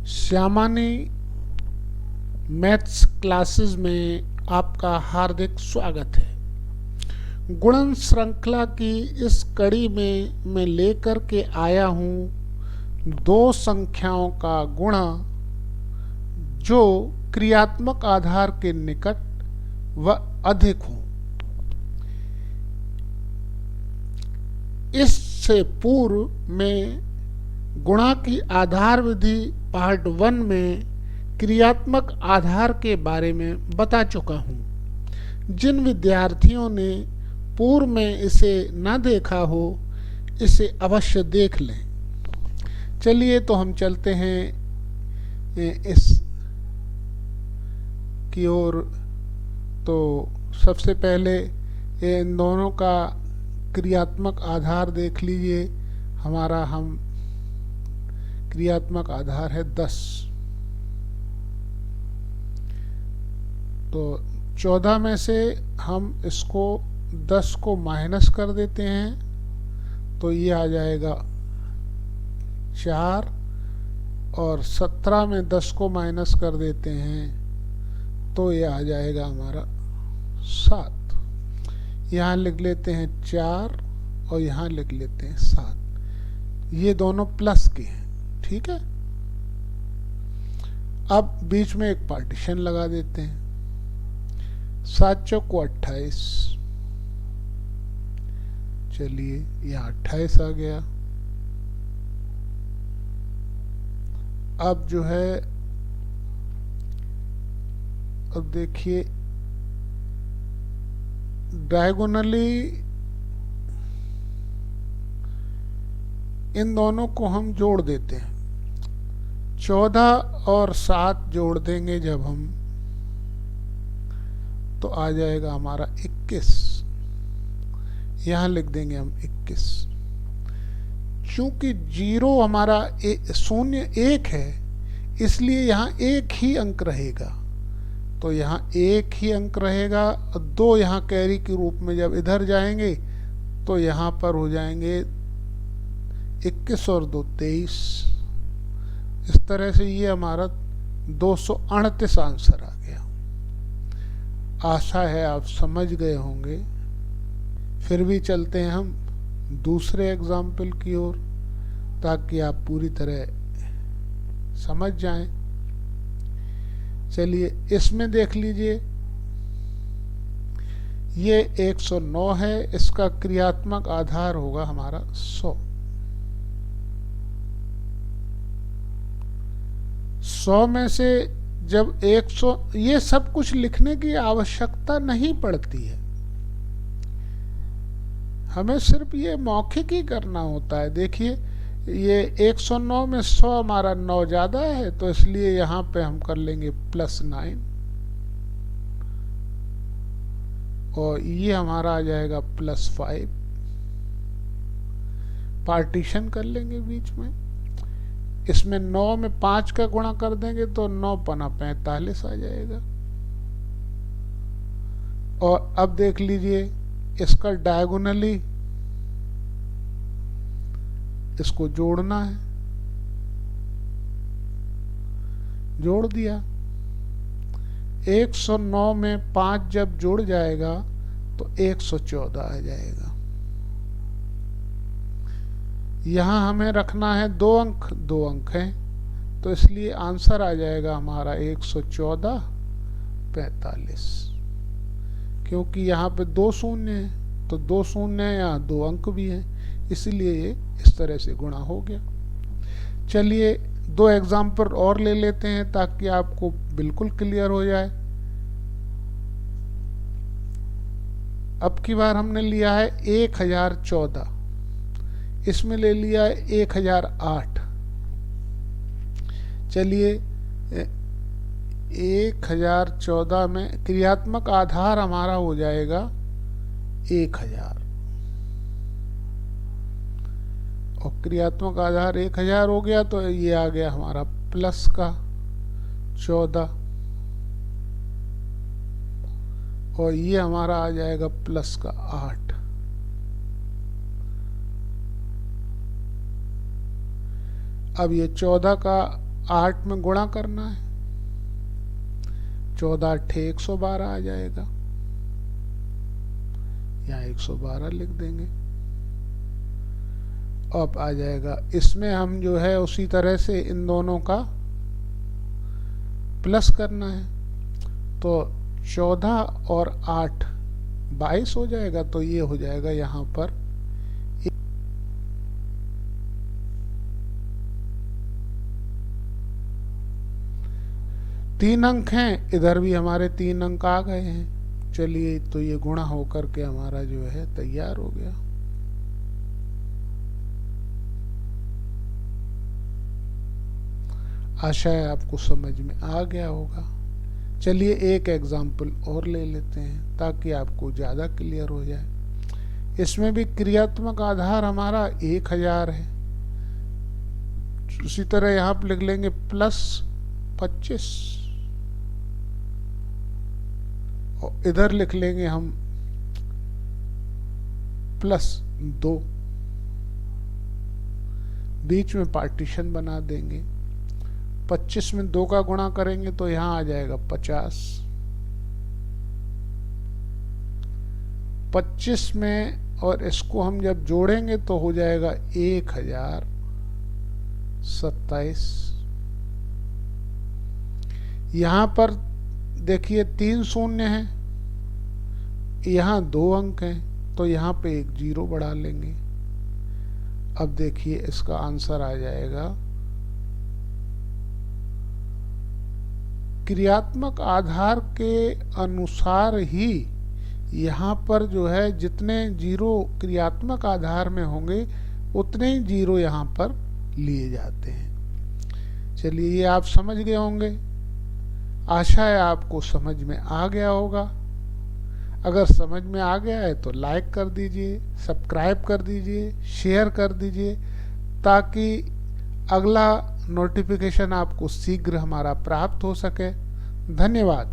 श्यामानी maths classes में आपका हार्दिक स्वागत है। गुणन श्रृंखला की इस कड़ी में मैं लेकर के आया हूँ दो संख्याओं का गुणा जो क्रियात्मक आधार के निकट व अधिक हो। इससे पूर्व में गुणा की आधार विधि पार्ट 1 में क्रियात्मक आधार के बारे में बता चुका हूँ। जिन विद्यार्थियों ने पूर्व में इसे न देखा हो, इसे अवश्य देख लें। चलिए तो हम चलते हैं इस की ओर। तो सबसे पहले इन दोनों का क्रियात्मक आधार देख लीजिए। हमारा क्रियात्मक आधार है 10। तो 14 में से हम इसको 10 को माइनस कर देते हैं तो ये आ जाएगा 4, और 17 में 10 को माइनस कर देते हैं तो ये आ जाएगा हमारा 7। यहाँ लिख लेते हैं 4 और यहाँ लिख लेते हैं 7। ये दोनों प्लस के हैं, ठीक है। अब बीच में एक पार्टीशन लगा देते हैं। 7 चौको 28। चलिए यहाँ 28 आ गया। अब जो है, अब देखिए डायगोनली इन दोनों को हम जोड़ देते हैं। 14 और 7 जोड़ देंगे जब हम, तो आ जाएगा हमारा 21। यहाँ लिख देंगे हम 21। चूंकि 0 हमारा 0 1 है, इसलिए यहाँ एक ही अंक रहेगा। तो यहाँ एक ही अंक रहेगा, और 2 यहाँ कैरी के रूप में जब इधर जाएंगे तो यहाँ पर हो जाएंगे 21 और 2 23। इस तरह से ये हमारा 238 आंसर आ गया। आशा है आप समझ गए होंगे। फिर भी चलते हैं हम दूसरे एग्जाम्पल की ओर, ताकि आप पूरी तरह समझ जाएं। चलिए इसमें देख लीजिए, ये 109 है। इसका क्रियात्मक आधार होगा हमारा 100। 100 में से जब 100, ये सब कुछ लिखने की आवश्यकता नहीं पड़ती है, हमें सिर्फ ये मौखिक ही करना होता है। देखिए ये 109 में 100 हमारा 9 ज़्यादा है, तो इसलिए यहाँ पे हम कर लेंगे +9, और ये हमारा आ जाएगा +5। पार्टीशन कर लेंगे बीच में। इसमें 9 में 5 का गुणा कर देंगे तो 9 पना 45 आ जाएगा। और अब देख लीजिए इसका डायगोनली इसको जोड़ना है। जोड़ दिया। 109 में 5 जब जुड़ जाएगा तो 114 आ जाएगा। यहाँ हमें रखना है 2 अंक, 2 अंक हैं, तो इसलिए आंसर आ जाएगा हमारा 114 45। क्योंकि यहाँ पे 2 शून्य है, तो 2 शून्य है, यहाँ 2 अंक भी हैं, इसलिए ये इस तरह से गुणा हो गया। चलिए 2 एग्जाम्पल और ले लेते हैं ताकि आपको बिल्कुल क्लियर हो जाए। अब की बार हमने लिया है 1014, इसमें ले लिया है 1008। चलिए 1014 में क्रियात्मक आधार हमारा हो जाएगा 1000, और क्रियात्मक आधार 1000 हो गया तो ये आ गया हमारा प्लस का 14, और ये हमारा आ जाएगा प्लस का 8। अब ये 14 का 8 में गुणा करना है, 14 अट्ठे 112 आ जाएगा, यहाँ 112 लिख देंगे। अब आ जाएगा, इसमें हम जो है उसी तरह से इन दोनों का प्लस करना है, तो 14 और 8 22 हो जाएगा, तो ये हो जाएगा यहाँ पर 3 अंक हैं, इधर भी हमारे 3 अंक आ गए हैं। चलिए, तो ये गुणा होकर के हमारा जो है तैयार हो गया। आशा है आपको समझ में आ गया होगा। चलिए एक एग्जाम्पल और ले लेते हैं ताकि आपको ज़्यादा क्लियर हो जाए। इसमें भी क्रियात्मक आधार हमारा 1000 है। उसी तरह यहाँ पर लिख लेंगे +25, और इधर लिख लेंगे हम +2, बीच में पार्टीशन बना देंगे। 25 में 2 का गुणा करेंगे तो यहाँ आ जाएगा 50, 25 में, और इसको हम जब जोड़ेंगे तो हो जाएगा 1027। यहाँ पर देखिए 3 शून्य हैं, यहाँ 2 अंक हैं, तो यहाँ पे एक 0 बढ़ा लेंगे। अब देखिए इसका आंसर आ जाएगा, क्रियात्मक आधार के अनुसार ही यहाँ पर जो है जितने 0 क्रियात्मक आधार में होंगे उतने ही 0 यहाँ पर लिए जाते हैं। चलिए, ये आप समझ गए होंगे। आशा है आपको समझ में आ गया होगा। अगर समझ में आ गया है तो लाइक कर दीजिए, सब्सक्राइब कर दीजिए, शेयर कर दीजिए, ताकि अगला नोटिफिकेशन आपको शीघ्र हमारा प्राप्त हो सके। धन्यवाद।